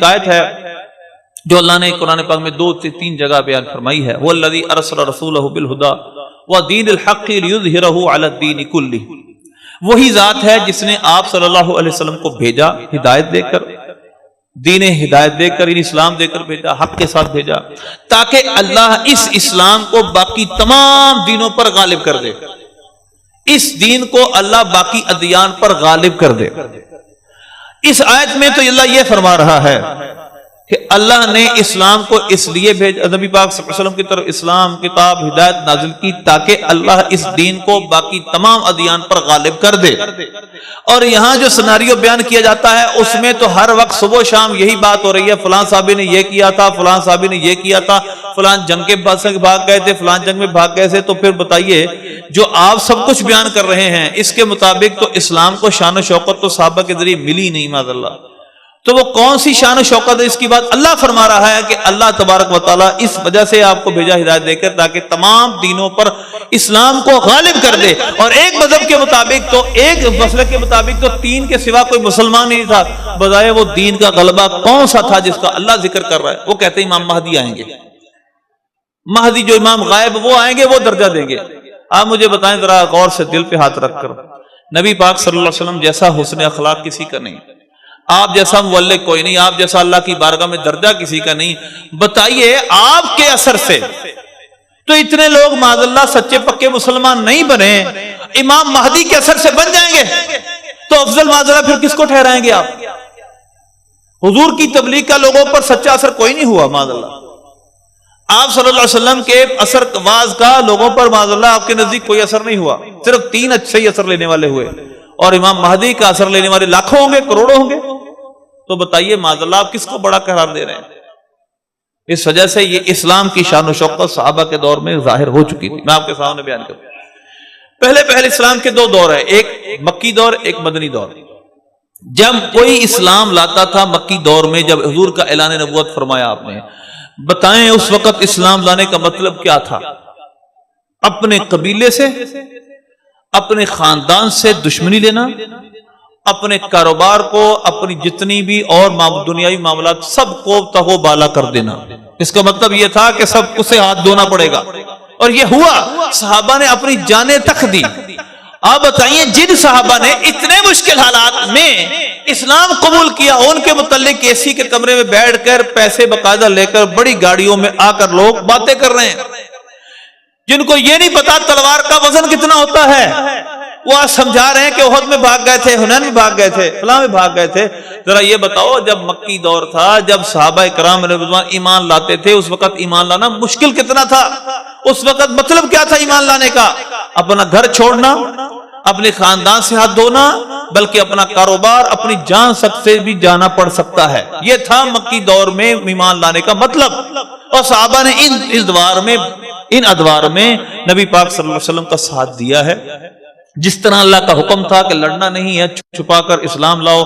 آیت ہے جو اللہ نے قرآن پاک میں 2 سے 3 جگہ بیان فرمائی ہے، وَالَّذِي أَرْسَلَ رَسُولَهُ بِالْهُدَى وَدِينِ الْحَقِّ لِيُظْهِرَهُ عَلَى الدِّينِ كُلِّهِ، وہی ذات ہے جس نے آپ صلی اللہ علیہ وسلم کو بھیجا ہدایت دے کر، دین ہدایت دے کر، اسلام دے کر بھیجا، حق کے ساتھ بھیجا، تاکہ اللہ اس اسلام کو باقی تمام دینوں پر غالب کر دے، اس دین کو اللہ باقی ادیان پر غالب کر دے۔ اس آیت میں تو اللہ یہ فرما رہا ہے کہ اللہ نے اسلام کو اس لیے بھیجا، نبی پاک صلی اللہ علیہ وسلم کی طرف اسلام کتاب ہدایت نازل کی تاکہ اللہ اس دین کو باقی تمام ادیان پر غالب کر دے۔ اور یہاں جو سناریو بیان کیا جاتا ہے اس میں تو ہر وقت صبح و شام یہی بات ہو رہی ہے، فلاں صحابی نے یہ کیا تھا، فلاں صحابی نے یہ کیا تھا، فلاں جنگ کے بھاگ گئے تھے، فلاں جنگ میں بھاگ گئے تھے۔ تو پھر بتائیے جو آپ سب کچھ بیان کر رہے ہیں اس کے مطابق تو اسلام کو شان و شوکت تو صحابہ کے ذریعے ملی نہیں، معاذ اللہ۔ تو وہ کون سی شان و شوکت ہے؟ اس کی بات اللہ فرما رہا ہے کہ اللہ تبارک و تعالیٰ اس وجہ سے آپ کو بھیجا ہدایت دے کر تاکہ تمام دینوں پر اسلام کو غالب کر دے۔ اور ایک مذہب کے مطابق تو، ایک مسلک کے مطابق تو 3 کے سوا کوئی مسلمان نہیں تھا، بجائے وہ دین کا غلبہ کون سا تھا جس کا اللہ ذکر کر رہا ہے؟ وہ کہتے ہیں امام مہدی آئیں گے، مہدی جو امام غائب وہ آئیں گے، وہ درجہ دیں گے۔ آپ مجھے بتائیں ذرا غور سے دل پہ ہاتھ رکھ کر، نبی پاک صلی اللہ علیہ وسلم جیسا حسن اخلاق کسی کا نہیں، آپ جیسا مولک کوئی نہیں، آپ جیسا اللہ کی بارگاہ میں درجہ کسی کا نہیں۔ بتائیے آپ کے اثر سے تو اتنے لوگ معاذ اللہ سچے پکے مسلمان نہیں بنے، امام مہدی کے اثر سے بن جائیں گے تو افضل معاذ اللہ پھر کس کو ٹھہرائیں گے آپ؟ حضور کی تبلیغ کا لوگوں پر سچا اثر کوئی نہیں ہوا معاذ اللہ، آپ صلی اللہ علیہ وسلم کے اثر واز کا لوگوں پر معاذ اللہ آپ کے نزدیک کوئی اثر نہیں ہوا، صرف 3 اچھے ہی اثر لینے والے ہوئے، اور امام مہدی کا اثر لینے والے لاکھوں ہوں گے، کروڑوں ہوں گے۔ تو بتائیے معاذ اللہ آپ کس کو بڑا قرار دے رہے ہیں؟ اس وجہ سے یہ اسلام کی شان و شوکت صحابہ کے دور میں ظاہر ہو چکی تھی۔ میں آپ کے سامنے بیان کروں، پہلے اسلام کے 2 دور ہیں، ایک مکی دور، ایک مدنی دور۔ جب کوئی اسلام لاتا تھا مکی دور میں، جب حضور کا اعلان نبوت فرمایا آپ نے، بتائیں اس وقت اسلام لانے کا مطلب کیا تھا؟ اپنے قبیلے سے، اپنے خاندان سے دشمنی لینا، اپنے کاروبار کو، اپنی جتنی بھی اور دنیاوی معاملات سب کو تہو بالا کر دینا۔ اس کا مطلب یہ تھا کہ سب کو سے ہاتھ دھونا پڑے گا، اور یہ ہوا، صحابہ نے اپنی جانیں تک دی۔ آپ بتائیے جن صحابہ نے اتنے مشکل حالات میں اسلام قبول کیا، ان کے متعلق اے سی کے کمرے میں بیٹھ کر پیسے باقاعدہ لے کر بڑی گاڑیوں میں آ کر لوگ باتیں کر رہے ہیں، جن کو یہ نہیں پتا تلوار کا وزن کتنا ہوتا ہے، وہ آج سمجھا رہے ہیں کہ احد میں بھاگ گئے تھے، حنین میں بھاگ گئے تھے، فلاں میں بھاگ گئے تھے۔ ذرا یہ بتاؤ جب مکی دور تھا، جب صحابہ کرام رضوان ایمان لاتے تھے، اس وقت ایمان لانا مشکل کتنا تھا؟ اس وقت مطلب کیا تھا ایمان لانے کا؟ اپنا گھر چھوڑنا، اپنے خاندان سے ہاتھ دھونا، بلکہ اپنا کاروبار، اپنی جان سے بھی جانا پڑ سکتا ہے۔ یہ تھا مکی دور میں ایمان لانے کا مطلب، اور صحابہ نے ان ادوار میں نبی پاک صلی اللہ علیہ وسلم کا ساتھ دیا ہے۔ جس طرح اللہ کا حکم تھا کہ لڑنا نہیں ہے، چھپا کر اسلام لاؤ،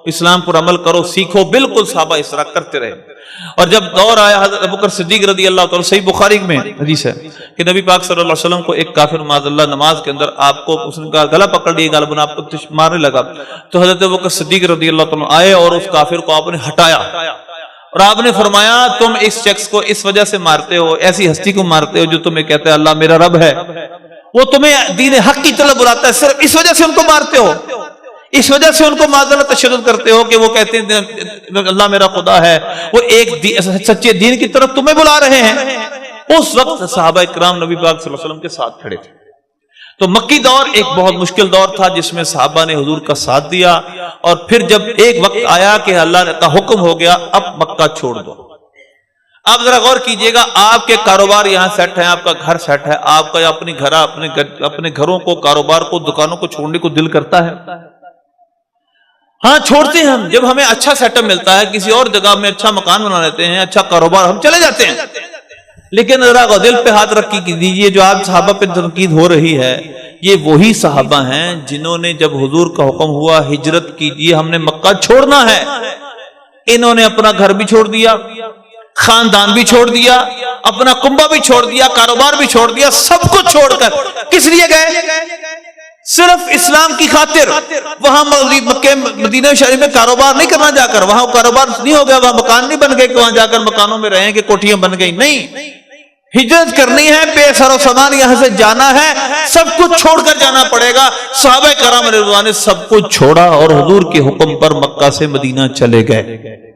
اسلام پر عمل کرو، سیکھو، بالکل صحابہ اس طرح کرتے رہے۔ اور جب دور آیا حضرت ابوبکر صدیق رضی اللہ تعالیٰ، صحیح بخاری میں حدیث ہے کہ نبی پاک صلی اللہ علیہ وسلم کو ایک کافر معاذ اللہ نماز کے اندر آپ کو اس کا گلا پکڑ لیا، غالباً آپ کو مارنے لگا، تو حضرت ابوبکر صدیق رضی اللہ تعالیٰ آئے اور اس کافر کو آپ نے ہٹایا، اور آپ نے فرمایا تم اس شخص کو اس وجہ سے مارتے ہو، ایسی ہستی کو مارتے ہو جو تمہیں کہتا ہے اللہ میرا رب ہے، وہ تمہیں دین حق کی طرف بلاتا ہے، صرف اس وجہ سے ان کو مارتے ہو، اس وجہ سے ان کو معذرت تشدد کرتے ہو کہ وہ کہتے ہیں اللہ میرا خدا ہے، وہ ایک سچے دین کی طرف تمہیں بلا رہے ہیں۔ اس وقت صحابہ اکرام نبی پاک صلی اللہ علیہ وسلم کے ساتھ کھڑے تھے۔ تو مکی دور ایک بہت مشکل دور تھا جس میں صحابہ نے حضور کا ساتھ دیا، اور پھر جب ایک وقت آیا کہ اللہ کا حکم ہو گیا اب مکہ چھوڑ دو۔ آپ ذرا غور کیجئے گا، آپ کے کاروبار یہاں سیٹ ہے، آپ کا گھر سیٹ ہے، آپ کا اپنے گھروں کو، کاروبار کو، دکانوں کو چھوڑنے کو دل کرتا ہے؟ ہاں چھوڑتے ہیں ہم، جب ہمیں اچھا سیٹ اپ ملتا ہے، کسی اور جگہ میں اچھا مکان بنا لیتے ہیں، اچھا کاروبار، ہم چلے جاتے ہیں۔ لیکن ذرا دل پہ ہاتھ رکھ کے دیجیے، جو آج صحابہ پہ تنقید ہو رہی ہے، یہ وہی صحابہ ہیں جنہوں نے جب حضور کا حکم ہوا ہجرت کیجیے، ہم نے مکہ چھوڑنا ہے، انہوں نے اپنا گھر بھی چھوڑ دیا، خاندان بھی چھوڑ دیا، اپنا کنبہ بھی چھوڑ دیا، کاروبار بھی چھوڑ دیا، سب کچھ چھوڑ کر کس لیے گئے؟ صرف اسلام کی خاطر وہاں مکہ مدینہ شریف میں کاروبار نہیں کرنا جا کر، وہاں کاروبار نہیں ہو گیا، وہاں مکان نہیں بن گئے کہ وہاں جا کر مکانوں میں رہیں کہ کوٹھیاں بن گئی، نہیں، ہجرت کرنی ہے، بے سر و سامان یہاں سے جانا ہے، سب کچھ چھوڑ کر جانا پڑے گا۔ صحابہ کرام رضوان نے سب کچھ چھوڑا اور حضور کے حکم پر مکہ سے مدینہ چلے گئے۔